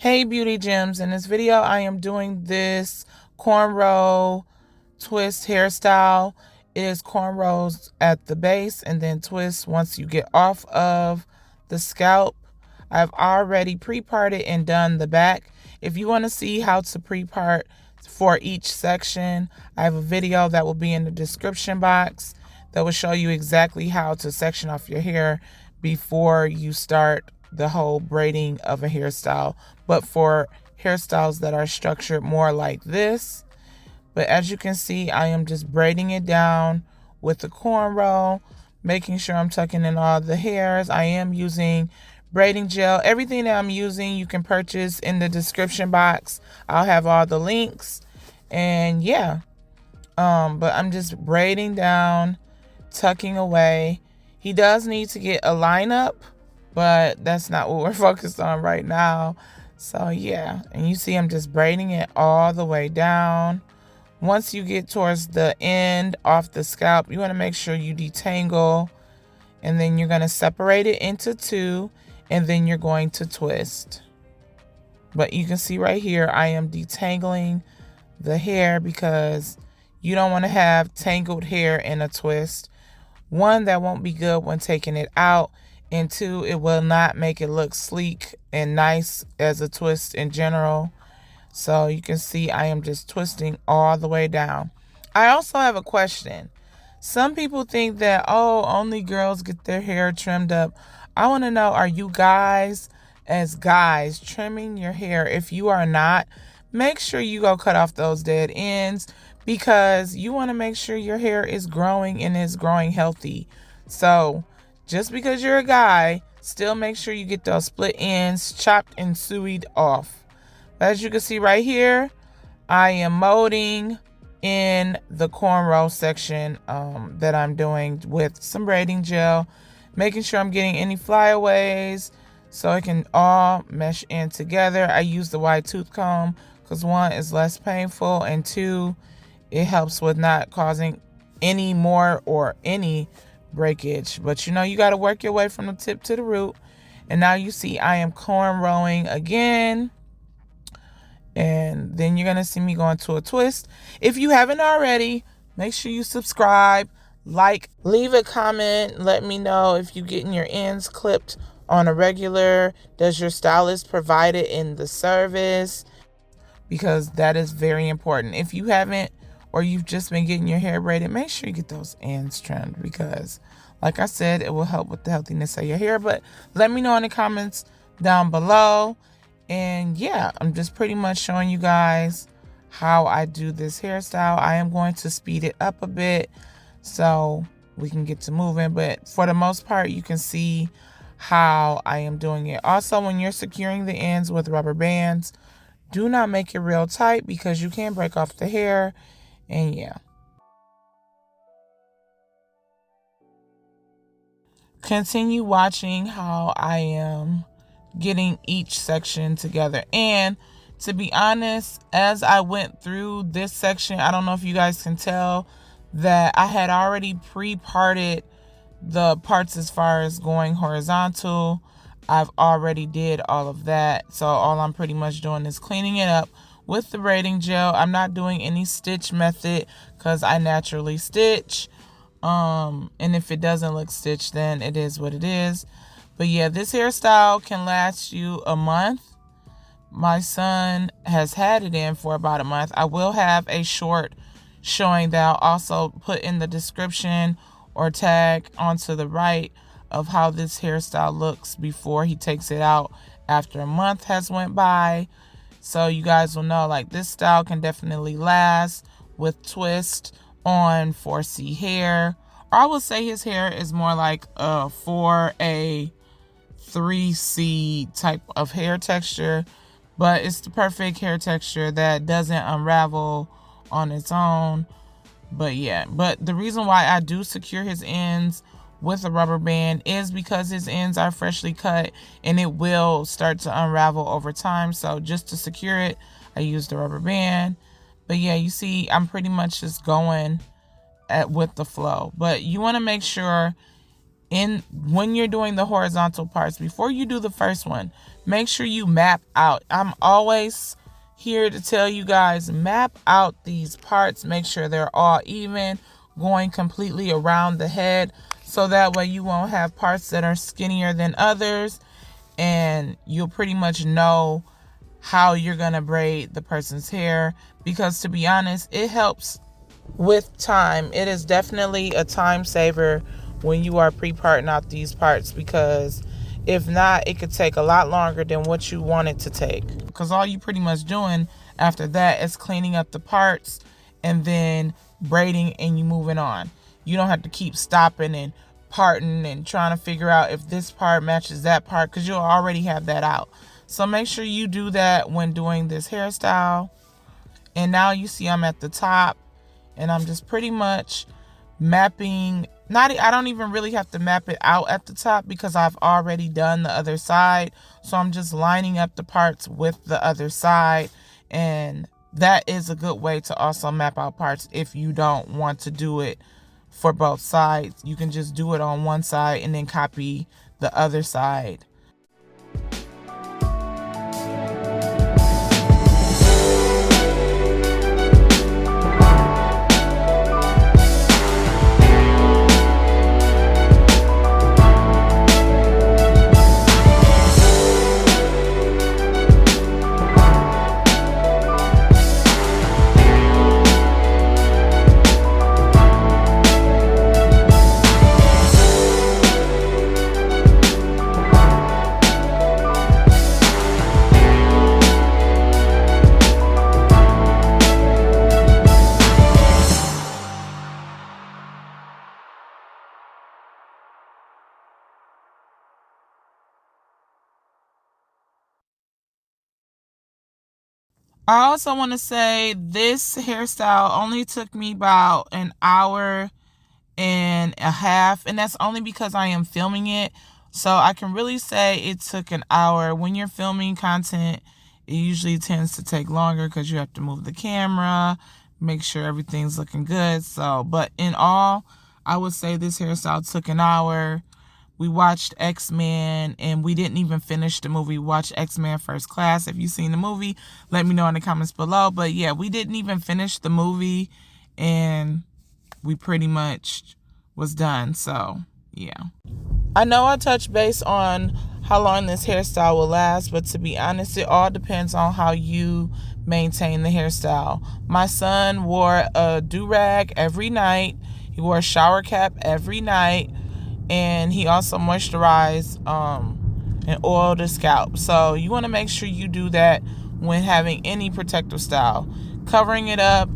Hey beauty gems, in this video I am doing this cornrow twist hairstyle. It is cornrows at the base and then twist once you get off of the scalp. I've already pre-parted and done the back. If you want to see how to pre-part for each section, I have a video that will be in the description box that will show you exactly how to section off your hair before you start the whole braiding of a hairstyle, but for hairstyles that are structured more like this. But as you can see, I am just braiding it down with the cornrow, making sure I'm tucking in all the hairs. I am using braiding gel. Everything that I'm using you can purchase in the description box. I'll have all the links. And yeah, but I'm just braiding down, tucking away. He does need to get a lineup, but that's not what we're focused on right now. So yeah, and you see I'm just braiding it all the way down. Once you get towards the end off the scalp, you want to make sure you detangle, and then you're going to separate it into two, and then you're going to twist. But you can see right here I am detangling the hair because you don't want to have tangled hair in a twist. One, that won't be good when taking it out, and two, it will not make it look sleek and nice as a twist in general. So you can see I am just twisting all the way down. I also have a question. Some people think that, oh, only girls get their hair trimmed up. I want to know, are you guys, as guys, trimming your hair? If you are not, make sure you go cut off those dead ends, because you want to make sure your hair is growing and is growing healthy. So just because you're a guy, still make sure you get those split ends chopped and suied off. As you can see right here, I am molding in the cornrow section that I'm doing with some braiding gel, making sure I'm getting any flyaways so it can all mesh in together. I use the wide tooth comb because one, is less painful, and two, it helps with not causing any more or any breakage. But you know, you got to work your way from the tip to the root. And now you see I am cornrowing again. And then you're going to see me going to a twist. If you haven't already, make sure you subscribe, like, leave a comment. Let me know if you're getting your ends clipped on a regular. Does your stylist provide it in the service? Because that is very important. If you haven't, or you've just been getting your hair braided, make sure you get those ends trimmed, because like I said, it will help with the healthiness of your hair. But let me know in the comments down below. And yeah, I'm just pretty much showing you guys how I do this hairstyle. I am going to speed it up a bit so we can get to moving, but for the most part you can see how I am doing it. Also, when you're securing the ends with rubber bands, do not make it real tight because you can break off the hair. And yeah, continue watching how I am getting each section together. And to be honest, as I went through this section, I don't know if you guys can tell that I had already pre-parted the parts as far as going horizontal. I've already did all of that, so all I'm pretty much doing is cleaning it up with the braiding gel. I'm not doing any stitch method because I naturally stitch, and if it doesn't look stitched, then it is what it is. But yeah, this hairstyle can last you a month. My son has had it in for about a month. I will have a short showing that I'll also put in the description or tag onto the right of how this hairstyle looks before he takes it out after a month has went by. So you guys will know, like, this style can definitely last with twist on 4C hair. Or I would say his hair is more like a 4A 3C type of hair texture, but it's the perfect hair texture that doesn't unravel on its own. But yeah, but the reason why I do secure his ends with a rubber band is because his ends are freshly cut and it will start to unravel over time. So just to secure it, I use the rubber band. But yeah, you see I'm pretty much just going with the flow. But you want to make sure when you're doing the horizontal parts, before you do the first one, make sure you map out. I'm always here to tell you guys, map out these parts, make sure they're all even, going completely around the head, so that way you won't have parts that are skinnier than others, and you'll pretty much know how you're gonna braid the person's hair. Because to be honest, it helps with time. It is definitely a time saver when you are pre-parting out these parts, because if not, it could take a lot longer than what you want it to take. Because all you pretty much doing after that is cleaning up the parts and then braiding, and you moving on. You don't have to keep stopping and parting and trying to figure out if this part matches that part, because you'll already have that out. So make sure you do that when doing this hairstyle. And now you see I'm at the top, and I'm just pretty much mapping. I don't even really have to map it out at the top, because I've already done the other side. So I'm just lining up the parts with the other side. And that is a good way to also map out parts if you don't want to do it for both sides. You can just do it on one side and then copy the other side. I also want to say this hairstyle only took me about an hour and a half, and that's only because I am filming it. So I can really say it took an hour. When you're filming content, it usually tends to take longer because you have to move the camera, make sure everything's looking good. So, but in all, I would say this hairstyle took an hour. We watched X-Men, and we didn't even finish the movie. We watched X-Men First Class. If you've seen the movie, let me know in the comments below. But yeah, we didn't even finish the movie, and we pretty much was done. So yeah, I know I touched base on how long this hairstyle will last, but to be honest, it all depends on how you maintain the hairstyle. My son wore a durag every night. He wore a shower cap every night. And he also moisturized and oiled his scalp. So you want to make sure you do that when having any protective style. Covering it up,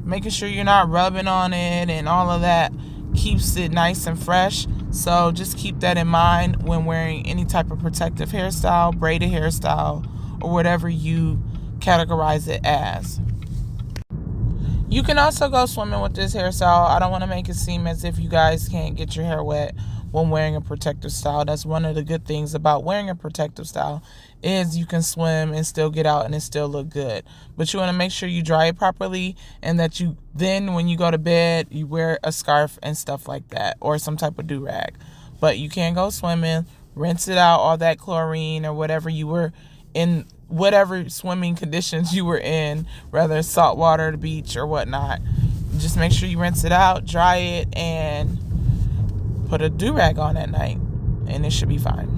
making sure you're not rubbing on it, and all of that keeps it nice and fresh. So just keep that in mind when wearing any type of protective hairstyle, braided hairstyle, or whatever you categorize it as. You can also go swimming with this hairstyle. I don't want to make it seem as if you guys can't get your hair wet when wearing a protective style. That's one of the good things about wearing a protective style, is you can swim and still get out and it still look good. But you want to make sure you dry it properly, and that you then, when you go to bed, you wear a scarf and stuff like that, or some type of do-rag. But you can go swimming, rinse it out, all that chlorine or whatever you were in, whatever swimming conditions you were in, whether it's salt water, the beach, or whatnot. Just make sure you rinse it out, dry it, and put a do-rag on at night, and it should be fine.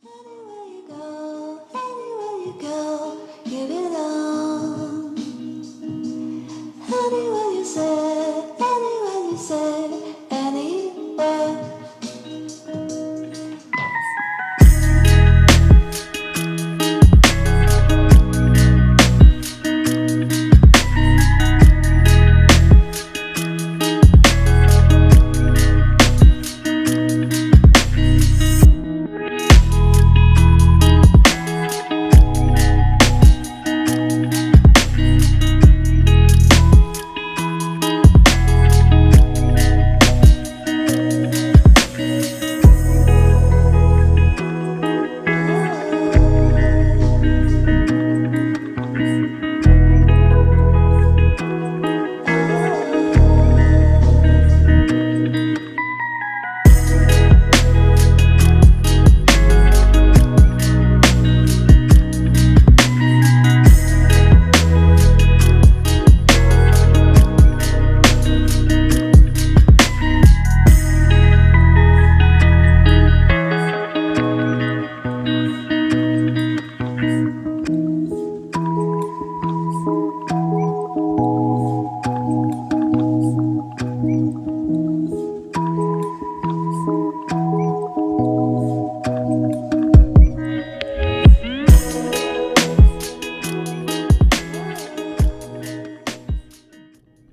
Anywhere you go, give it on. Anywhere you say, anywhere.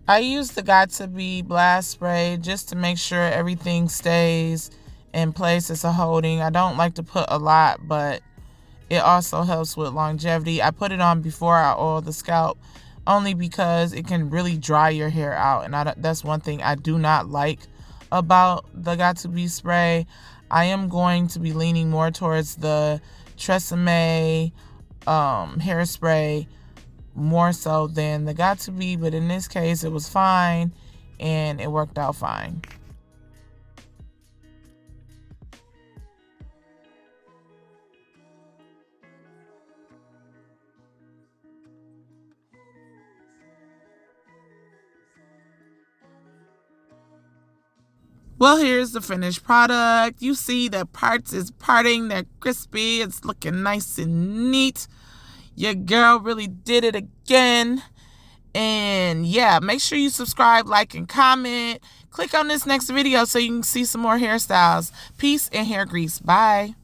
I use the Got To Be blast spray just to make sure everything stays in place as a holding. I don't like to put a lot, but it also helps with longevity. I put it on before I oil the scalp only because it can really dry your hair out, and that's one thing I do not like about the Got To Be spray. I am going to be leaning more towards the Tresemme hairspray more so than the Got To Be, but in this case it was fine and it worked out fine. Well, here's the finished product. You see the parts is parting, they're crispy, it's looking nice and neat. Your girl really did it again. And yeah, make sure you subscribe, like, and comment. Click on this next video so you can see some more hairstyles. Peace and hair grease. Bye.